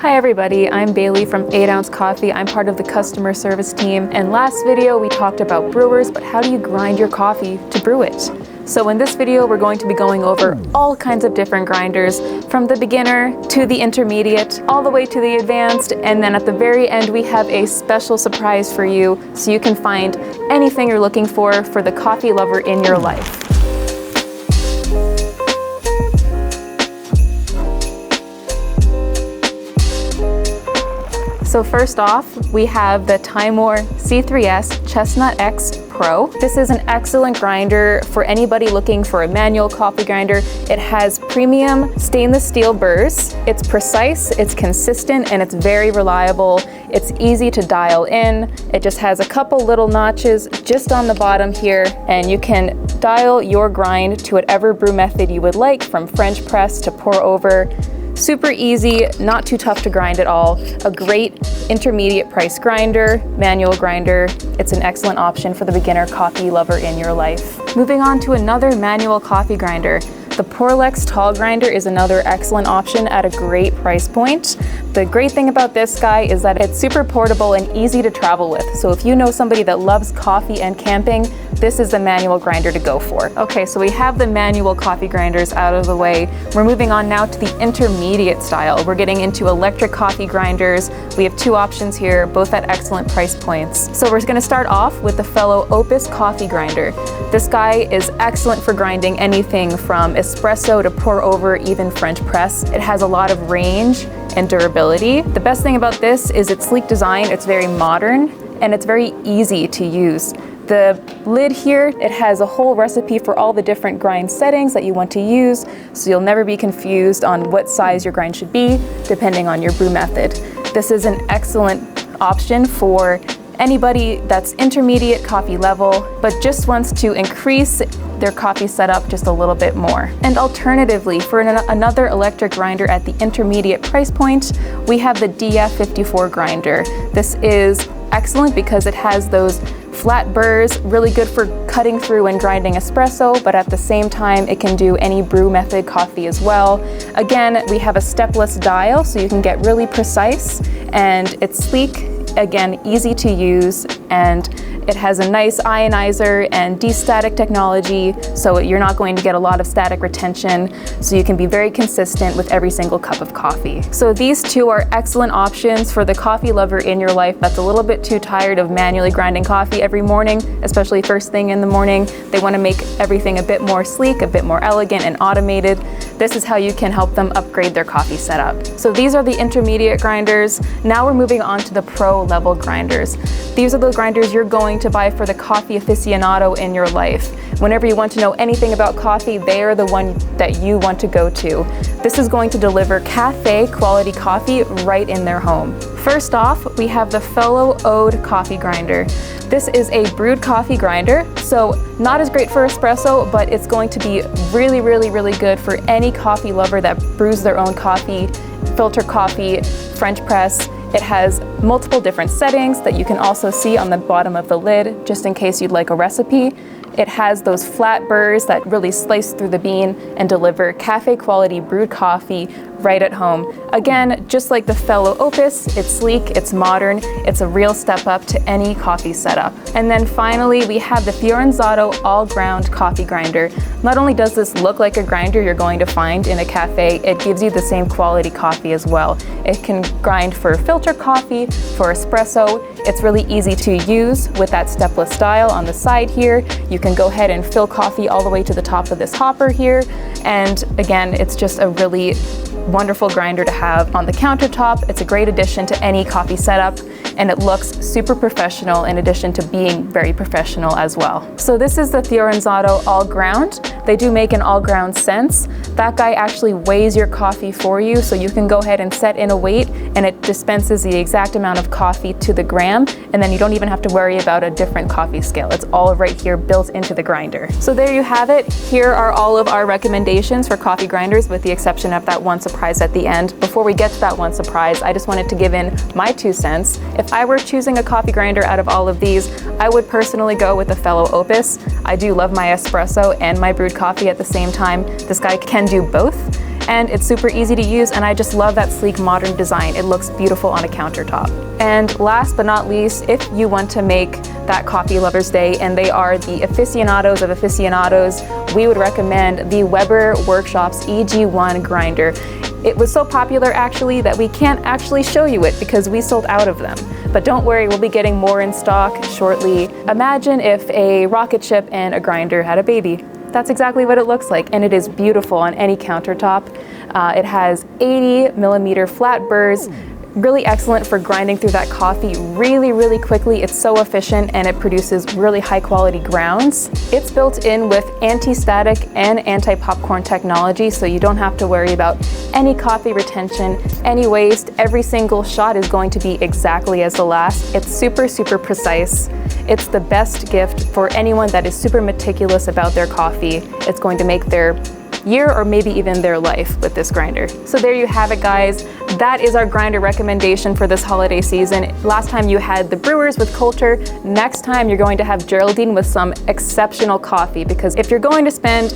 Hi everybody, I'm Bailey from 8 Ounce Coffee. I'm part of the customer service team, and last video we talked about brewers, but how do you grind your coffee to brew it? So in this video we're going to be going over all kinds of different grinders, from the beginner to the intermediate, all the way to the advanced, and then at the very end we have a special surprise for you so you can find anything you're looking for the coffee lover in your life. So first off, we have the Timor C3S Chestnut X Pro. This is an excellent grinder for anybody looking for a manual coffee grinder. It has premium stainless steel burrs. It's precise, it's consistent, and it's very reliable. It's easy to dial in. It just has a couple little notches just on the bottom here, and you can dial your grind to whatever brew method you would like, from French press to pour over. Super easy, not too tough to grind at all. A great intermediate price grinder, manual grinder. It's an excellent option for the beginner coffee lover in your life. Moving on to another manual coffee grinder. The Porlex Tall Grinder is another excellent option at a great price point. The great thing about this guy is that it's super portable and easy to travel with. So if you know somebody that loves coffee and camping, this is the manual grinder to go for. Okay, so we have the manual coffee grinders out of the way. We're moving on now to the intermediate style. We're getting into electric coffee grinders. We have two options here, both at excellent price points. So we're gonna start off with the Fellow Opus coffee grinder. This guy is excellent for grinding anything from espresso to pour over, even French press. It has a lot of range and durability. The best thing about this is its sleek design. It's very modern and it's very easy to use. The lid here, it has a whole recipe for all the different grind settings that you want to use, so you'll never be confused on what size your grind should be, depending on your brew method. This is an excellent option for anybody that's intermediate coffee level, but just wants to increase their coffee setup just a little bit more. And alternatively, for another electric grinder at the intermediate price point, we have the DF54 grinder. This is excellent because it has those flat burrs, really good for cutting through and grinding espresso, but at the same time it can do any brew method coffee as well. Again, we have a stepless dial so you can get really precise, and it's sleek, again, easy to use, and it has a nice ionizer and de-static technology, so you're not going to get a lot of static retention, so you can be very consistent with every single cup of coffee. So these two are excellent options for the coffee lover in your life that's a little bit too tired of manually grinding coffee every morning, especially first thing in the morning. They want to make everything a bit more sleek, a bit more elegant and automated. This is how you can help them upgrade their coffee setup. So these are the intermediate grinders. Now we're moving on to the pro level grinders. These are the grinders you're going to buy for the coffee aficionado in your life. Whenever you want to know anything about coffee, they are the one that you want to go to. This is going to deliver cafe quality coffee right in their home. First off, we have the Fellow Ode coffee grinder. This is a brewed coffee grinder, so not as great for espresso, but it's going to be really, really, really good for any coffee lover that brews their own coffee, filter coffee, French press. It has multiple different settings that you can also see on the bottom of the lid, just in case you'd like a recipe. It has those flat burrs that really slice through the bean and deliver cafe quality brewed coffee right at home. Again, just like the Fellow Opus, it's sleek, it's modern, it's a real step up to any coffee setup. And then finally, we have the Fiorenzato all-ground coffee grinder. Not only does this look like a grinder you're going to find in a cafe, it gives you the same quality coffee as well. It can grind for filter coffee, for espresso. It's really easy to use with that stepless dial on the side here. You can go ahead and fill coffee all the way to the top of this hopper here. And again, it's just a really wonderful grinder to have on the countertop. It's a great addition to any coffee setup, and it looks super professional in addition to being very professional as well. So this is the Fiorenzato all ground. They do make an all ground sense. That guy actually weighs your coffee for you, so you can go ahead and set in a weight and it dispenses the exact amount of coffee to the gram, and then you don't even have to worry about a different coffee scale. It's all right here built into the grinder. So there you have it. Here are all of our recommendations for coffee grinders, with the exception of that one surprise at the end. Before we get to that one surprise, I just wanted to give in my 2 cents. If I were choosing a coffee grinder out of all of these, I would personally go with the Fellow Opus. I do love my espresso and my brewed coffee at the same time. This guy can do both. and it's super easy to use, and I just love that sleek modern design. It looks beautiful on a countertop. And last but not least, if you want to make that coffee lover's day, and they are the aficionados of aficionados, we would recommend the Weber Workshops EG1 grinder. It was so popular actually that we can't actually show you it because we sold out of them. But don't worry, we'll be getting more in stock shortly. Imagine if a rocket ship and a grinder had a baby. That's exactly what it looks like, and it is beautiful on any countertop. It has 80mm flat burrs, really excellent for grinding through that coffee really quickly. It's so efficient and it produces really high quality grounds. It's built in with anti-static and anti-popcorn technology, so you don't have to worry about any coffee retention, any waste. Every single shot is going to be exactly as the last. It's super precise. It's the best gift for anyone that is super meticulous about their coffee. It's going to make their year or maybe even their life with this grinder. So there you have it, guys. That is our grinder recommendation for this holiday season. Last time you had the Brewers with Coulter. Next time you're going to have Geraldine with some exceptional coffee, because if you're going to spend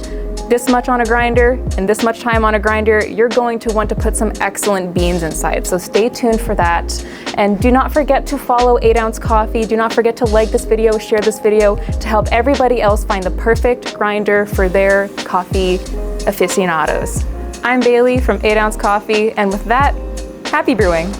this much on a grinder and this much time on a grinder, you're going to want to put some excellent beans inside. So stay tuned for that. And do not forget to follow 8oz Coffee. Do not forget to like this video, share this video to help everybody else find the perfect grinder for their coffee aficionados. I'm Bailey from 8oz Coffee, and with that, happy brewing.